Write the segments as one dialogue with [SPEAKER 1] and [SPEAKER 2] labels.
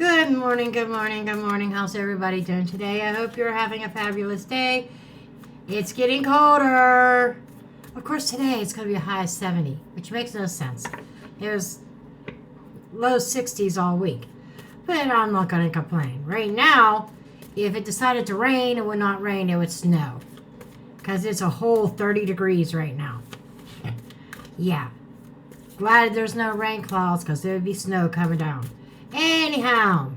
[SPEAKER 1] Good morning, good morning, good morning. How's everybody doing today? I hope you're having a fabulous day. It's getting colder. Of course, today it's going to be a high of 70, which makes no sense. It was low 60s all week. But I'm not going to complain. Right now, if it decided to rain, it would not rain, it would snow. Because it's a whole 30 degrees right now. Yeah. Glad there's no rain clouds because there would be snow coming down. Anyhow,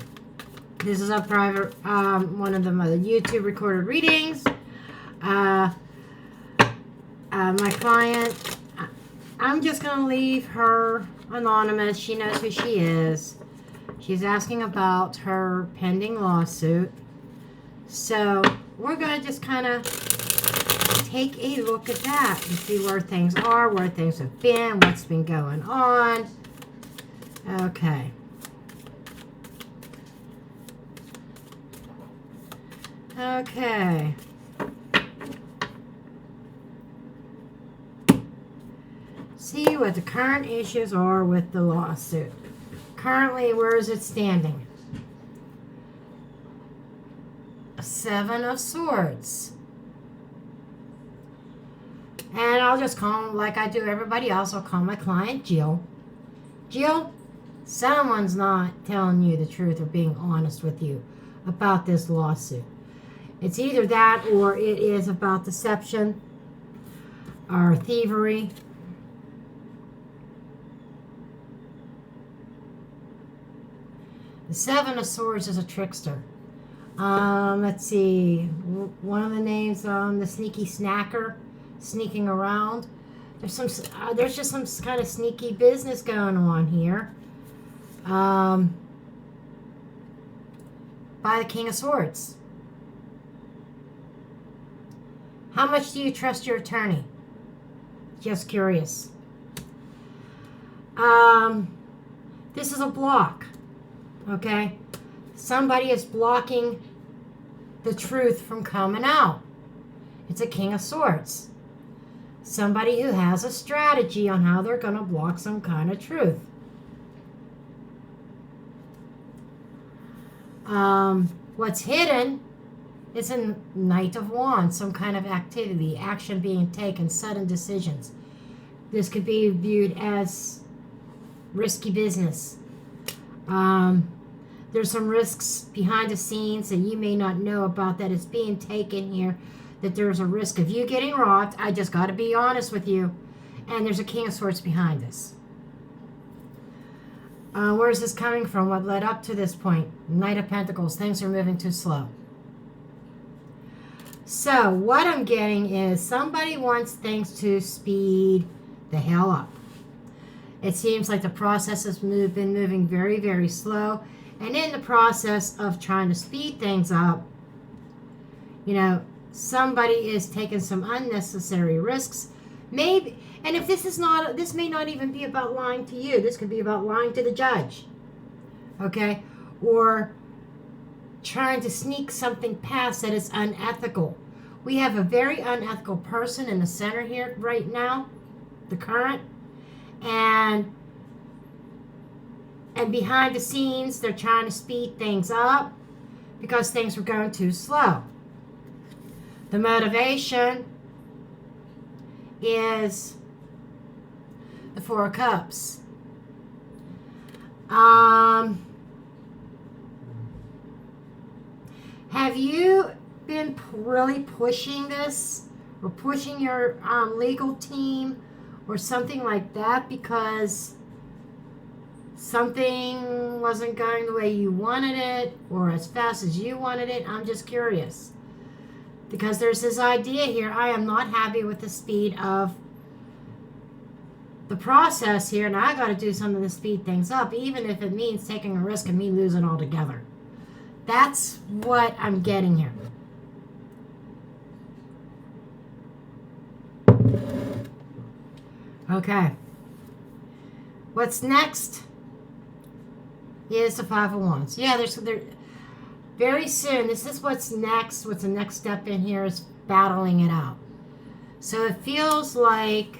[SPEAKER 1] this is a private, one of the YouTube recorded readings. My client, I'm just going to leave her anonymous. She knows who she is. She's asking about her pending lawsuit. So we're going to just kind of take a look at that and see where things are, where things have been, what's been going on. Okay. Okay. See what the current issues are with the lawsuit. Currently, where is it standing? Seven of Swords. And I'll just call him like I do everybody else. I'll call my client Jill. Jill, someone's not telling you the truth or being honest with you about this lawsuit. It's either that or it is about deception or thievery. The Seven of Swords is a trickster. Let's see. One of the names, the sneaky snacker, sneaking around. There's just some kind of sneaky business going on here. By the King of Swords. How much do you trust your attorney? Just curious. This is a block. Okay? Somebody is blocking the truth from coming out. It's a King of Swords. Somebody who has a strategy on how they're going to block some kind of truth. What's hidden is a Knight of Wands, some kind of activity, action being taken, sudden decisions. This could be viewed as risky business. There's some risks behind the scenes that you may not know about that is being taken here, that there's a risk of you getting robbed. I just got to be honest with you. And there's a King of Swords behind this. Where is this coming from? What led up to this point? Knight of Pentacles. Things are moving too slow. So what I'm getting is somebody wants things to speed the hell up. It seems like the process has been moving very, very slow. And in the process of trying to speed things up, somebody is taking some unnecessary risks. Maybe, and if this may not even be about lying to you. This could be about lying to the judge. Okay? Or trying to sneak something past that is unethical. We have a very unethical person in the center here right now, the current, and behind the scenes they're trying to speed things up because things were going too slow. The motivation is the Four of Cups. Have you been really pushing this or pushing your legal team or something like that because something wasn't going the way you wanted it or as fast as you wanted it? I'm just curious. Because there's this idea here, I am not happy with the speed of the process here, and I got to do something to speed things up, even if it means taking a risk and me losing altogether. That's what I'm getting here. Okay. What's next is the Five of Wands. Yeah, there's very soon. This is what's next. What's the next step in here is battling it out. So it feels like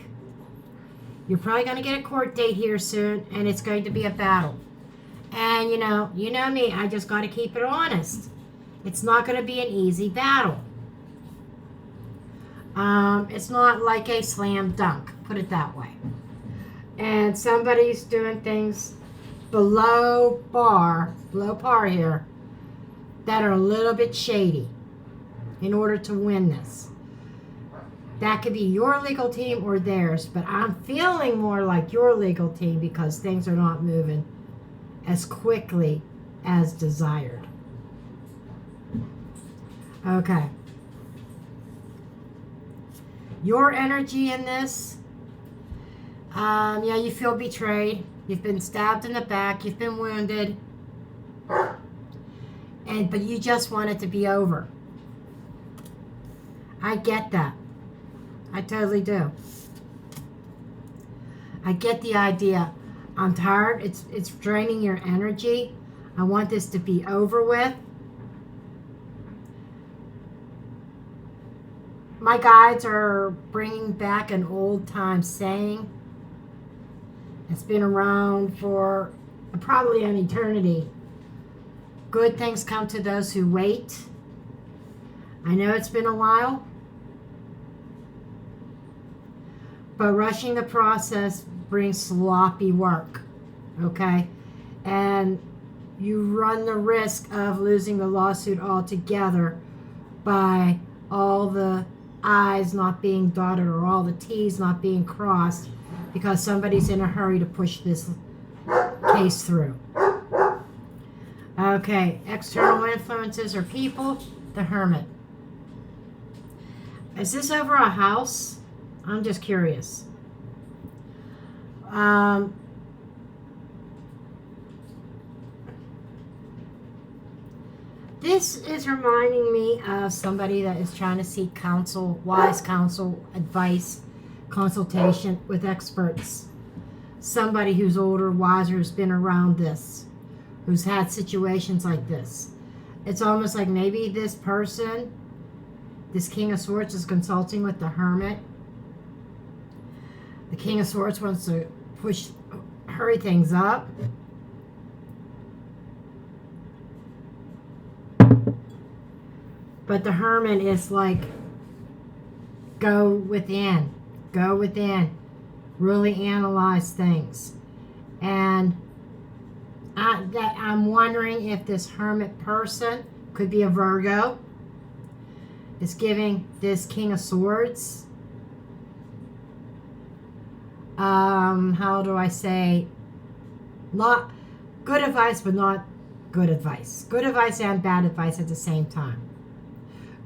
[SPEAKER 1] you're probably going to get a court date here soon, and it's going to be a battle. And you know me, I just got to keep it honest. It's not going to be an easy battle. It's not like a slam dunk, put it that way. And somebody's doing things below par here, that are a little bit shady in order to win this. That could be your legal team or theirs, but I'm feeling more like your legal team because things are not moving as quickly as desired. Okay. Your energy in this, yeah, you feel betrayed. You've been stabbed in the back. You've been wounded. But you just want it to be over. I get that. I totally do. I get the idea. I'm tired. It's draining your energy. I want this to be over with. My guides are bringing back an old time saying. It's been around for probably an eternity. Good things come to those who wait. I know it's been a while, but rushing the process brings sloppy work, okay? And you run the risk of losing the lawsuit altogether by all the I's not being dotted or all the T's not being crossed because somebody's in a hurry to push this case through. Okay, external influences or people, the Hermit. Is this over a house? I'm just curious. This is reminding me of somebody that is trying to seek counsel, wise counsel, advice, consultation with experts. Somebody who's older, wiser, who's been around this, who's had situations like this. It's almost like maybe this person, this King of Swords, is consulting with the Hermit. The King of Swords wants to hurry things up. But the Hermit is like, go within, really analyze things. And I'm wondering if this Hermit person could be a Virgo. Is giving this King of Swords, how do I say, not good advice, but not good advice. Good advice and bad advice at the same time.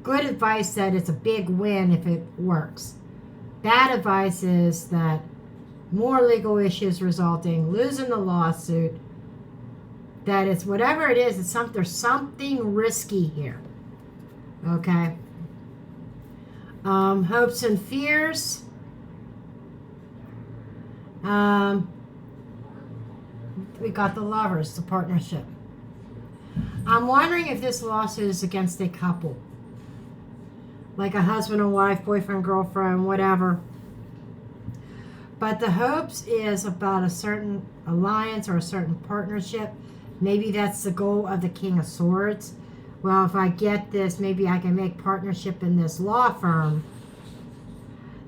[SPEAKER 1] Good advice that it's a big win if it works. Bad advice is that more legal issues resulting, losing the lawsuit, that it's whatever it is, there's something risky here. Okay? Hopes and fears. We got the Lovers, the partnership. I'm wondering if this lawsuit is against a couple. Like a husband and wife, boyfriend, girlfriend, whatever. But the hopes is about a certain alliance or a certain partnership. Maybe that's the goal of the King of Swords. Well, if I get this, maybe I can make partnership in this law firm.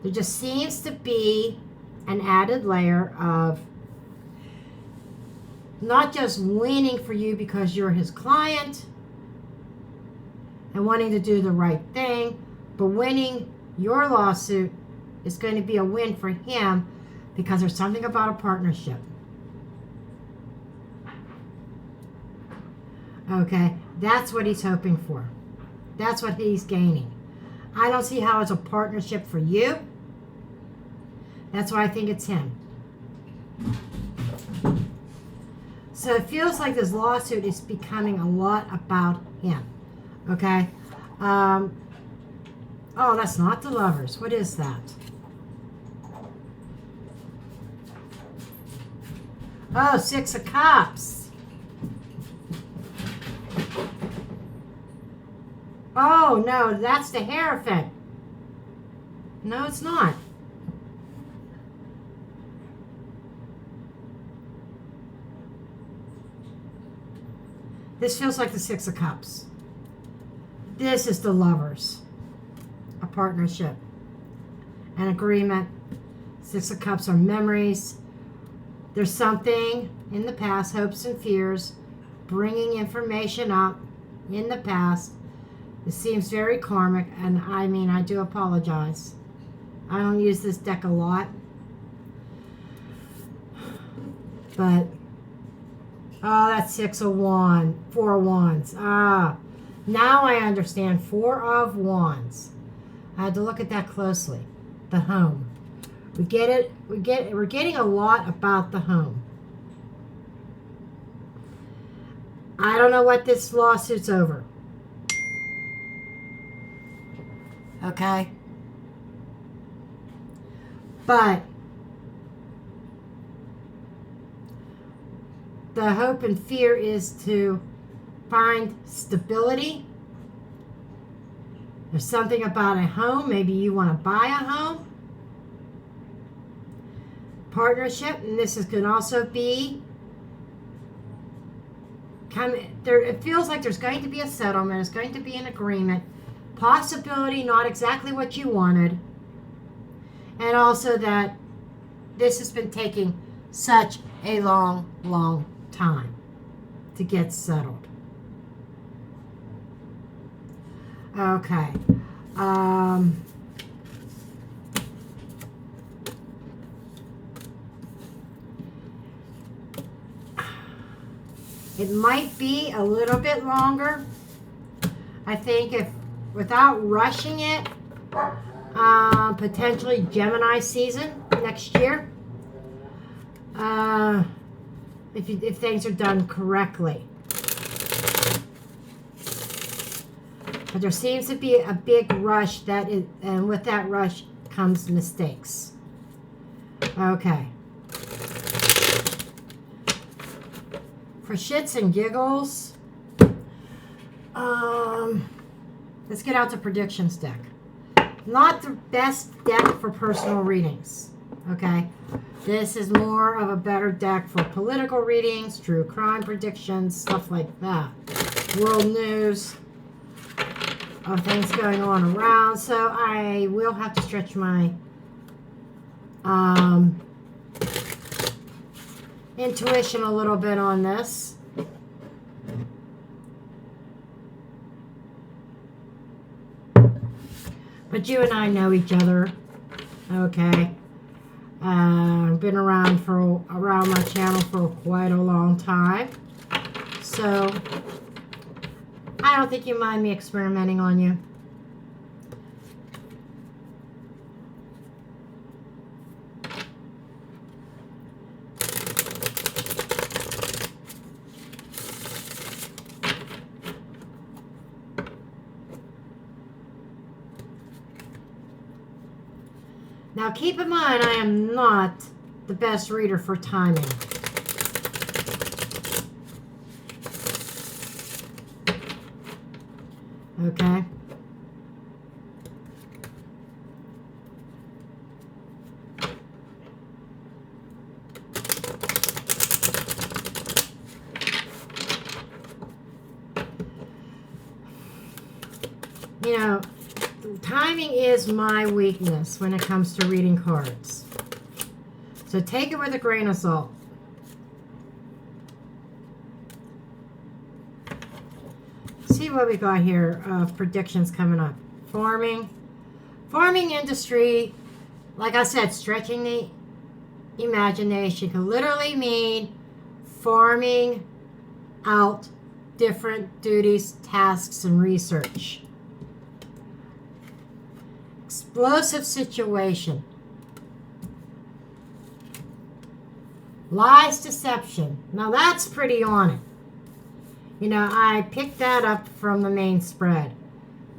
[SPEAKER 1] There just seems to be an added layer of not just winning for you because you're his client and wanting to do the right thing, but winning your lawsuit is going to be a win for him because there's something about a partnership. Okay, that's what he's hoping for. That's what he's gaining. I don't see how it's a partnership for you. That's why I think it's him. So it feels like this lawsuit is becoming a lot about him. Okay? Oh, that's not the Lovers. What is that? Oh, Six of Cups. Oh, no, that's the Hierophant. No, it's not. This feels like the Six of Cups. This is the Lovers. A partnership. An agreement. Six of Cups are memories. There's something in the past, hopes and fears, bringing information up in the past. It seems very karmic, and I mean, I do apologize. I don't use this deck a lot. But, oh, that's 6 of Wands, 4 of Wands. Ah, now I understand. 4 of Wands. I had to look at that closely. The home. We get it. We're getting a lot about the home. I don't know what this lawsuit's over. Okay? But the hope and fear is to find stability. There's something about a home. Maybe you want to buy a home. Partnership, and this can also be kind of there. It feels like there's going to be a settlement. There's going to be an agreement. Possibility, not exactly what you wanted. And also that this has been taking such a long, long time to get settled. Okay. It might be a little bit longer. I think if, without rushing it, potentially Gemini season next year. If things are done correctly. But there seems to be a big rush and with that rush comes mistakes. Okay. For shits and giggles, let's get out the predictions deck. Not the best deck for personal readings. Okay. This is more of a better deck for political readings, true crime predictions, stuff like that. World news. Of things going on around, so I will have to stretch my intuition a little bit on this. But you and I know each other, okay? Been around my channel for quite a long time, so I don't think you mind me experimenting on you. Now keep in mind, I am not the best reader for timing. Okay. You know, timing is my weakness when it comes to reading cards. So take it with a grain of salt. See what we got here of predictions coming up. Farming industry, like I said, stretching the imagination could literally mean farming out different duties, tasks, and research. Explosive situation. Lies, deception. Now that's pretty on it. You know, I picked that up from the main spread.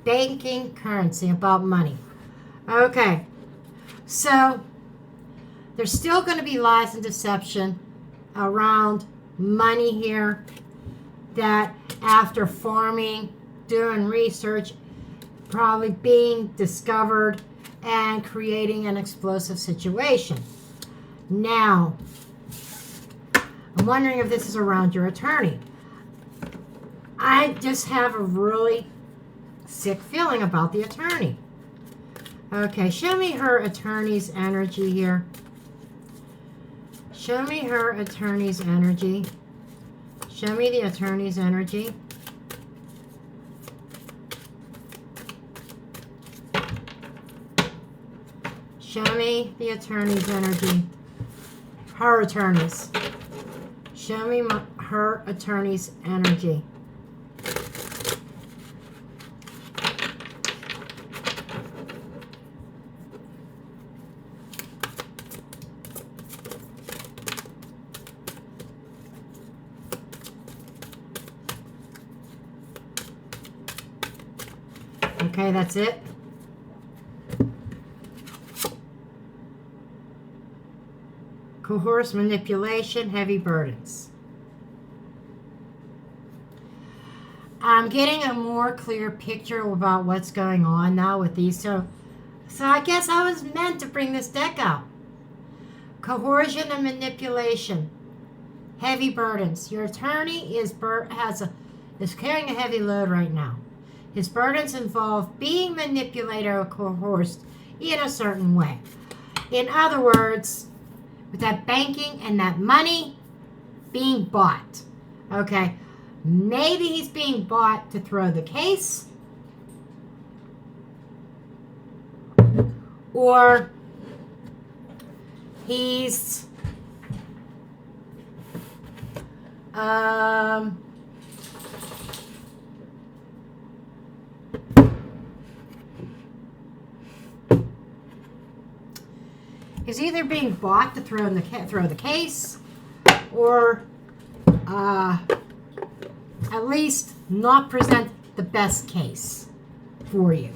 [SPEAKER 1] Banking, currency, about money. Okay. So, there's still going to be lies and deception around money here. That after farming, doing research, probably being discovered and creating an explosive situation. Now, I'm wondering if this is around your attorney. I just have a really sick feeling about the attorney. Okay, show me her attorney's energy here. Show me her attorney's energy. Show me the attorney's energy. Show me the attorney's energy. Her attorneys. Show me her attorney's energy. Okay, that's it. Coerced manipulation, heavy burdens. I'm getting a more clear picture about what's going on now with these. So I guess I was meant to bring this deck out. Coercion and manipulation, heavy burdens. Your attorney is carrying a heavy load right now. His burdens involve being manipulated or coerced in a certain way. In other words, with that banking and that money being bought. Okay, maybe he's being bought to throw the case, or he's he's either being bought to throw the case, or at least not present the best case for you.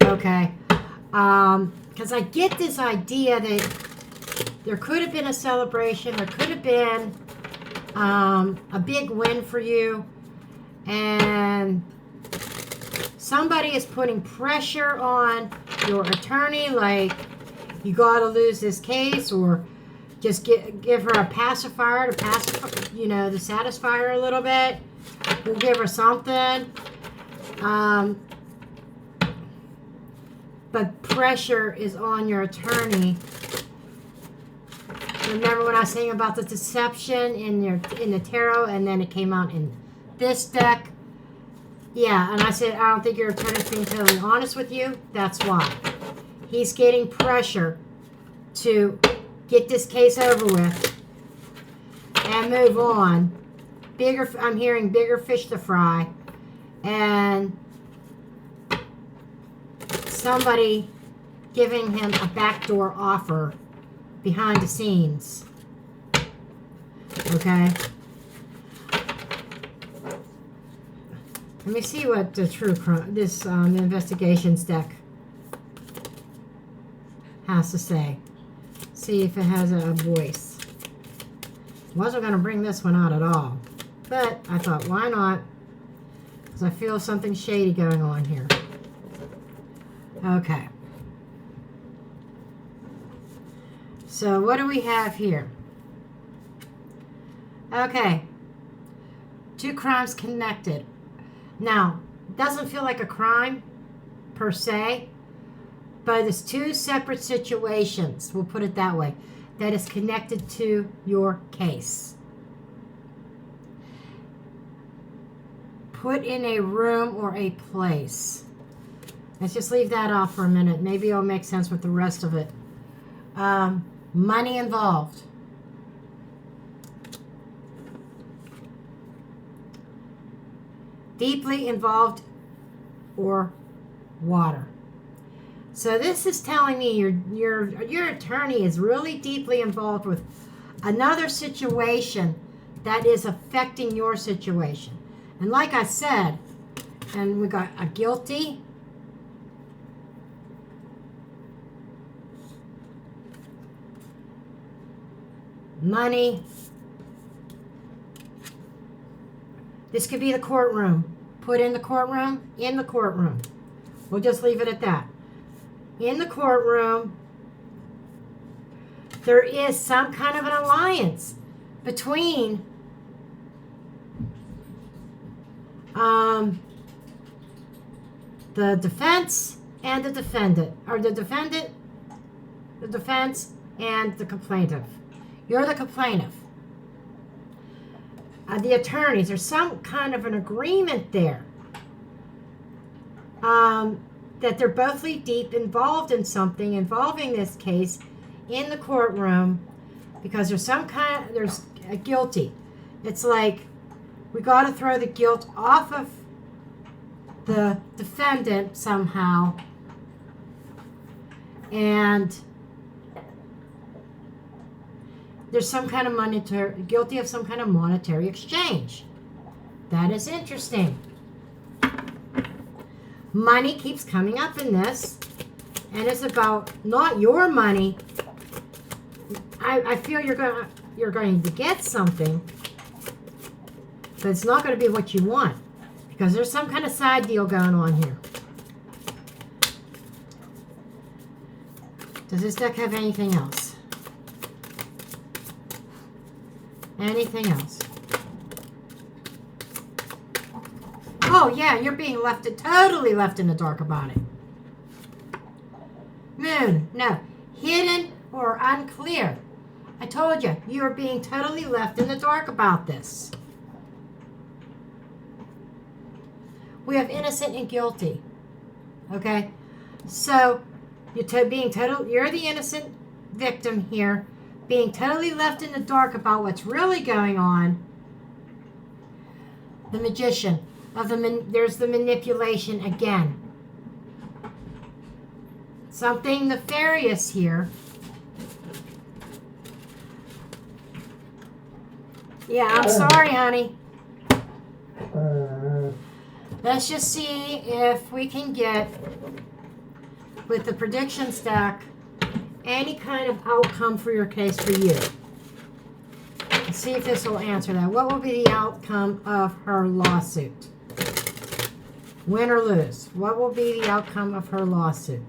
[SPEAKER 1] Okay, because I get this idea that there could have been a celebration, there could have been a big win for you, and somebody is putting pressure on your attorney, like, you gotta lose this case, or just give her a pacifier to satisfy her a little bit. We'll give her something. But pressure is on your attorney. Remember when I was saying about the deception in the tarot, and then it came out in this deck? Yeah, and I said I don't think your attorney's being totally honest with you. That's why. He's getting pressure to get this case over with and move on. I'm hearing bigger fish to fry, and somebody giving him a backdoor offer behind the scenes. Okay. Let me see what the this investigations deck has to say. See if it has a voice. Wasn't going to bring this one out at all, but I thought, why not? Because I feel something shady going on here. Okay. So what do we have here? Okay. 2 crimes connected. Now, it doesn't feel like a crime per se, but it's 2 separate situations, we'll put it that way, that is connected to your case. Put in a room or a place. Let's just leave that off for a minute. Maybe it'll make sense with the rest of it. Money involved. Deeply involved, or water. So this is telling me your attorney is really deeply involved with another situation that is affecting your situation. And like I said, and we got a guilty, money. This could be the courtroom. Put in the courtroom, in the courtroom. We'll just leave it at that. In the courtroom, there is some kind of an alliance between The defense and the defendant, or the defendant, the defense, and the complainant. You're the complainant. The attorneys, there's some kind of an agreement there that they're both deep involved in something involving this case in the courtroom, because there's a guilty. It's like we got to throw the guilt off of the defendant somehow, and there's some kind of guilty of some kind of monetary exchange. That is interesting. Money keeps coming up in this, and it's about not your money. I feel you're going to get something, but it's not going to be what you want, because there's some kind of side deal going on here. Does this deck have anything else? Anything else? Oh yeah, you're being totally left in the dark about it. Moon, no. Hidden or unclear. I told you, you are being totally left in the dark about this. We have innocent and guilty. Okay? So, you're the innocent victim here, being totally left in the dark about what's really going on. The Magician. There's the manipulation again. Something nefarious here. Yeah, I'm sorry, honey. Let's just see if we can get, with the prediction stack, any kind of outcome for your case for you. Let's see if this will answer that. What will be the outcome of her lawsuit? Win or lose? What will be the outcome of her lawsuit?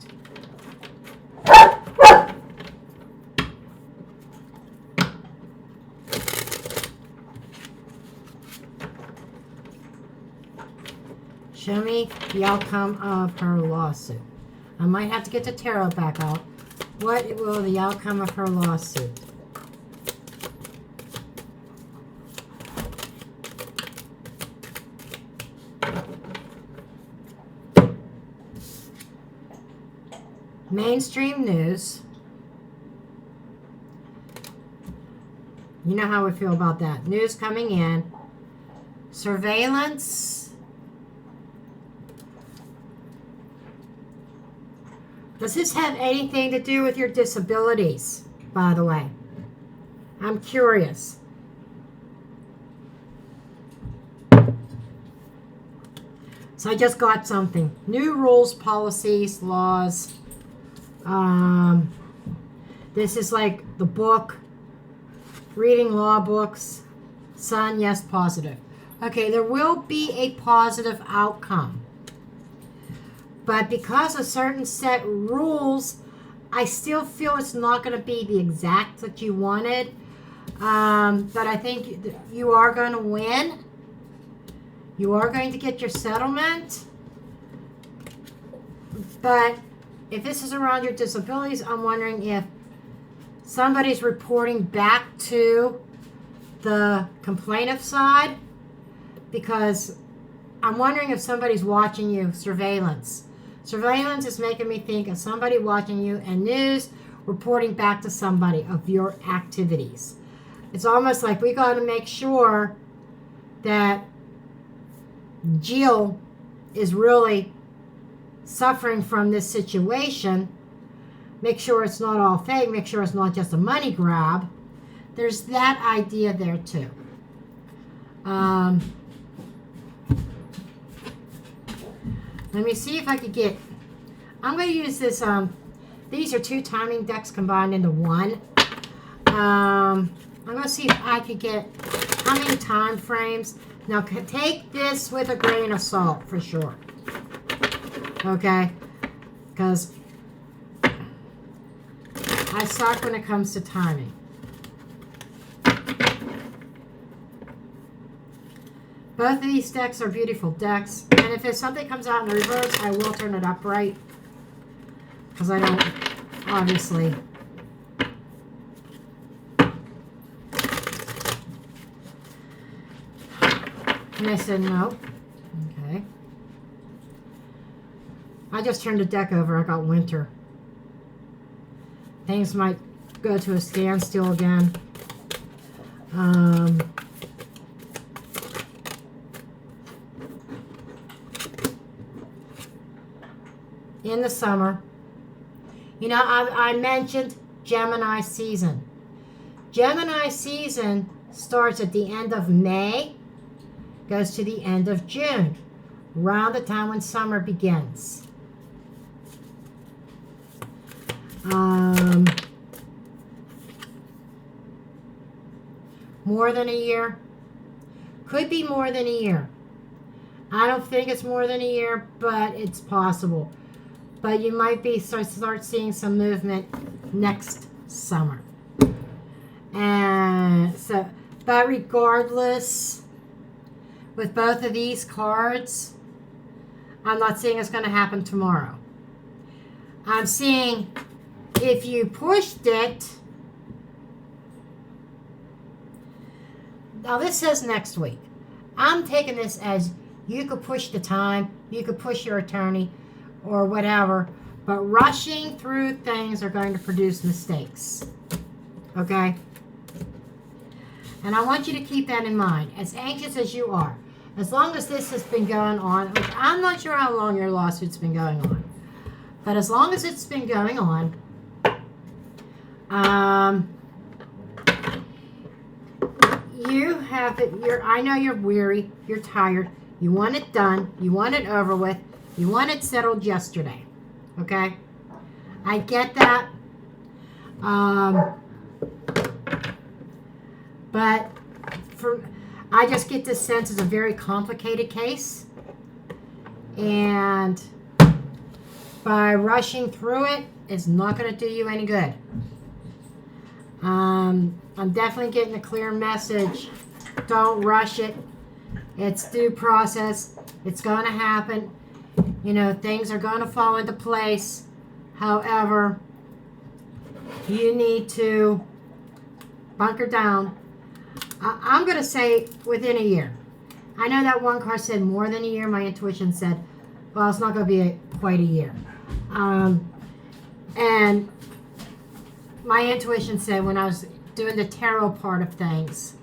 [SPEAKER 1] Show me the outcome of her lawsuit. I might have to get the tarot back out. What will the outcome of her lawsuit? Mainstream news. You know how we feel about that. News coming in. Surveillance. Does this have anything to do with your disabilities, by the way? I'm curious. So I just got something. New rules, policies, laws. This is like the book. Reading law books. Sun, yes, positive. Okay, there will be a positive outcome. But because of certain set rules, I still feel it's not going to be the exact that you wanted. But I think you are going to win. You are going to get your settlement. But if this is around your disabilities, I'm wondering if somebody's reporting back to the complainant side. Because I'm wondering if somebody's watching you. Surveillance. Surveillance is making me think of somebody watching you, and news reporting back to somebody of your activities. It's almost like we got to make sure that Jill is really suffering from this situation. Make sure it's not all fake. Make sure it's not just a money grab. There's that idea there too. Let me see if I could get, I'm going to use this, these are two timing decks combined into one. I'm going to see if I could get how many time frames. Now, take this with a grain of salt for sure. Okay? Because I suck when it comes to timing. Both of these decks are beautiful decks. And if something comes out in reverse, I will turn it upright. Because I don't, obviously. And I said no. Okay. I just turned the deck over. I got winter. Things might go to a standstill again. In the summer. You know, I mentioned Gemini season. Gemini season starts at the end of May, goes to the end of June, around the time when summer begins. More than a year. Could be more than a year. I don't think it's more than a year, but it's possible. But you might be start seeing some movement next summer. And so, but regardless, with both of these cards, I'm not saying it's going to happen tomorrow. I'm seeing if you pushed it. Now this says next week. I'm taking this as you could push the time, you could push your attorney or whatever, but rushing through things are going to produce mistakes. Okay? And I want you to keep that in mind. As anxious as you are, as long as this has been going on, which I'm not sure how long your lawsuit's been going on, but as long as it's been going on, you have it. I know you're weary, you're tired, you want it done, you want it over with, you want it settled yesterday. Okay? I get that. But I just get this sense it's a very complicated case. And by rushing through it, it's not going to do you any good. I'm definitely getting a clear message. Don't rush it. It's due process. It's going to happen. You know, things are going to fall into place. However, you need to bunker down. I'm going to say within a year. I know that one card said more than a year. My intuition said, well, it's not going to be quite a year. And my intuition said when I was doing the tarot part of things,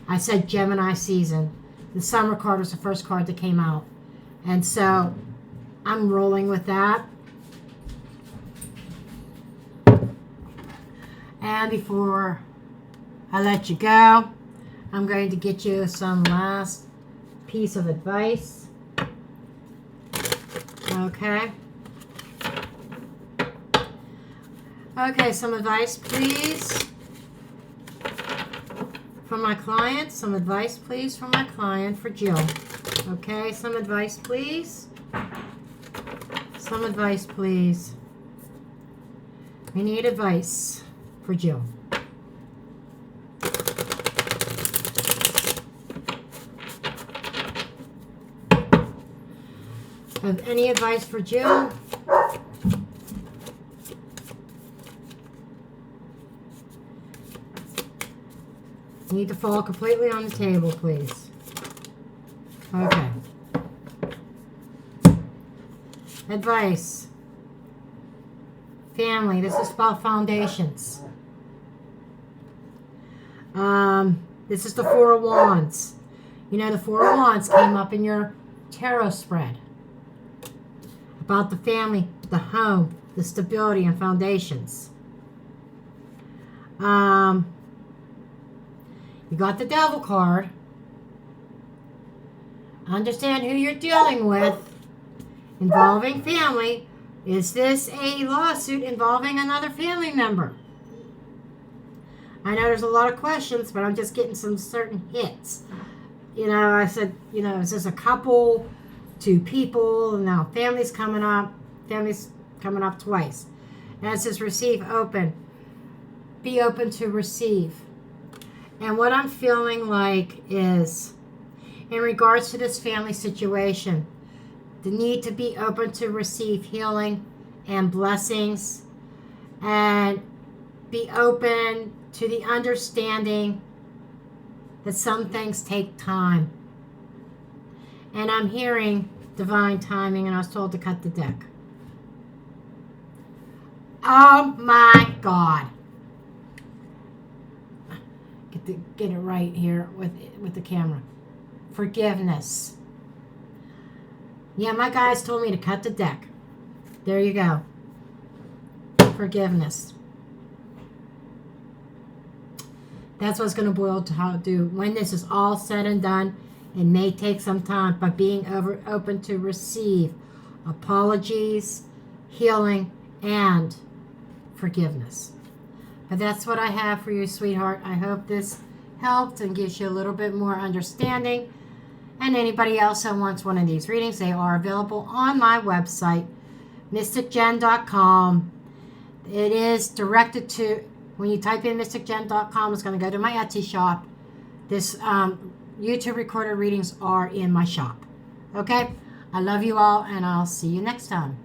[SPEAKER 1] I said Gemini season. The summer card was the first card that came out. And so I'm rolling with that. And before I let you go, I'm going to get you some last piece of advice. Okay. Okay, some advice, please, from my client. Some advice, please, from my client for Jill. Okay, some advice, please. Some advice, please. We need advice for Jill. Have any advice for Jill? You need to fall completely on the table, please. Okay. Advice. Family. This is about foundations. This is the Four of Wands. You know, the Four of Wands came up in your tarot spread. About the family, the home, the stability, and foundations. You got the Devil card. Understand who you're dealing with. Involving family. Is this a lawsuit involving another family member? I know there's a lot of questions, but I'm just getting some certain hits. You know, I said, you know, is this a couple, two people, and now family's coming up. Family's coming up twice. And it says receive open. Be open to receive. And what I'm feeling like is in regards to this family situation. The need to be open to receive healing and blessings, and be open to the understanding that some things take time. And I'm hearing divine timing, and I was told to cut the deck. Oh my God. Get it right here with the camera. Forgiveness. Yeah, my guys told me to cut the deck. There you go. Forgiveness. That's what's going to boil to how to do. When this is all said and done, it may take some time, but being open to receive apologies, healing, and forgiveness. But that's what I have for you, sweetheart. I hope this helped and gives you a little bit more understanding. And anybody else that wants one of these readings, they are available on my website, mysticjenn.com. It is directed to, when you type in mysticjenn.com, it's going to go to my Etsy shop. This YouTube recorded readings are in my shop. Okay? I love you all, and I'll see you next time.